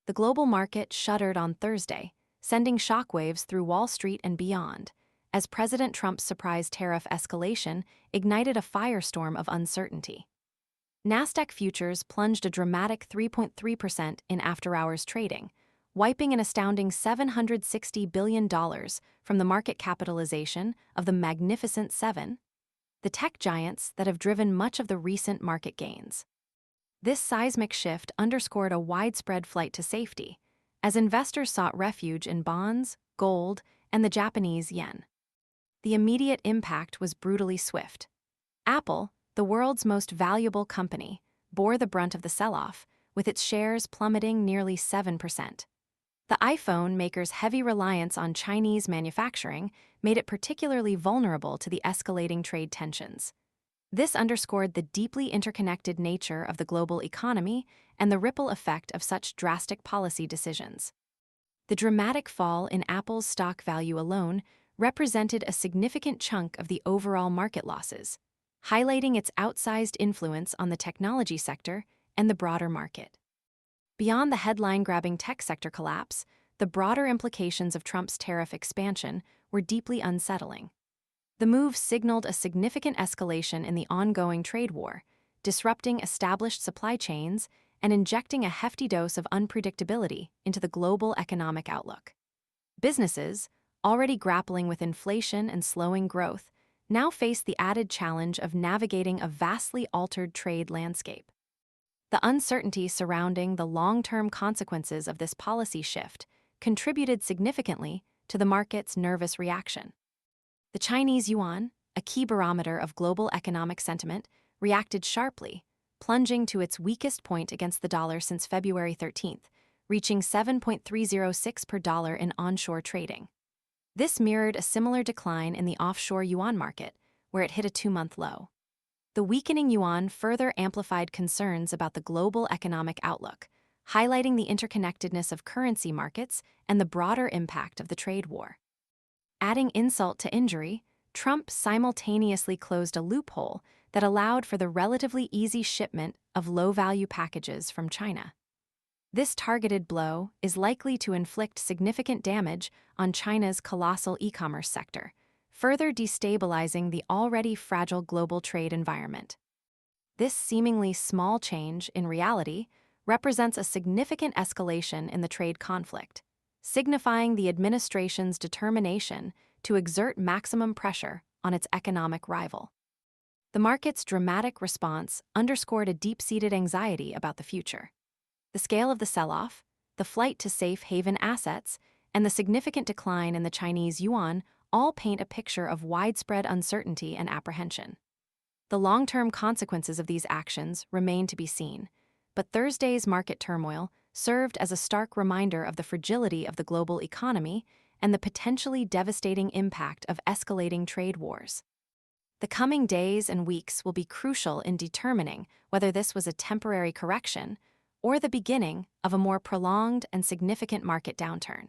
The global market shuddered on Thursday, sending shockwaves through Wall Street and beyond, as President Trump's surprise tariff escalation ignited a firestorm of uncertainty. Nasdaq futures plunged a dramatic 3.3% in after-hours trading, wiping an astounding $760 billion from the market capitalization of the Magnificent Seven, the tech giants that have driven much of the recent market gains. This seismic shift underscored a widespread flight to safety, as investors sought refuge in bonds, gold, and the Japanese yen. The immediate impact was brutally swift. Apple, the world's most valuable company, bore the brunt of the sell-off, with its shares plummeting nearly 7%. The iPhone maker's heavy reliance on Chinese manufacturing made it particularly vulnerable to the escalating trade tensions. This underscored the deeply interconnected nature of the global economy and the ripple effect of such drastic policy decisions. The dramatic fall in Apple's stock value alone represented a significant chunk of the overall market losses, highlighting its outsized influence on the technology sector and the broader market. Beyond the headline-grabbing tech sector collapse, the broader implications of Trump's tariff expansion were deeply unsettling. The move signaled a significant escalation in the ongoing trade war, disrupting established supply chains and injecting a hefty dose of unpredictability into the global economic outlook. Businesses, already grappling with inflation and slowing growth, now face the added challenge of navigating a vastly altered trade landscape. The uncertainty surrounding the long-term consequences of this policy shift contributed significantly to the market's nervous reaction. The Chinese yuan, a key barometer of global economic sentiment, reacted sharply, plunging to its weakest point against the dollar since February 13th, reaching 7.306 per dollar in onshore trading. This mirrored a similar decline in the offshore yuan market, where it hit a two-month low. The weakening yuan further amplified concerns about the global economic outlook, highlighting the interconnectedness of currency markets and the broader impact of the trade war. Adding insult to injury, Trump simultaneously closed a loophole that allowed for the relatively easy shipment of low-value packages from China. This targeted blow is likely to inflict significant damage on China's colossal e-commerce sector, further destabilizing the already fragile global trade environment. This seemingly small change, in reality, represents a significant escalation in the trade conflict, signifying the administration's determination to exert maximum pressure on its economic rival. The market's dramatic response underscored a deep-seated anxiety about the future. The scale of the sell-off, the flight to safe haven assets, and the significant decline in the Chinese yuan all paint a picture of widespread uncertainty and apprehension. The long-term consequences of these actions remain to be seen, but Thursday's market turmoil served as a stark reminder of the fragility of the global economy and the potentially devastating impact of escalating trade wars. The coming days and weeks will be crucial in determining whether this was a temporary correction or the beginning of a more prolonged and significant market downturn.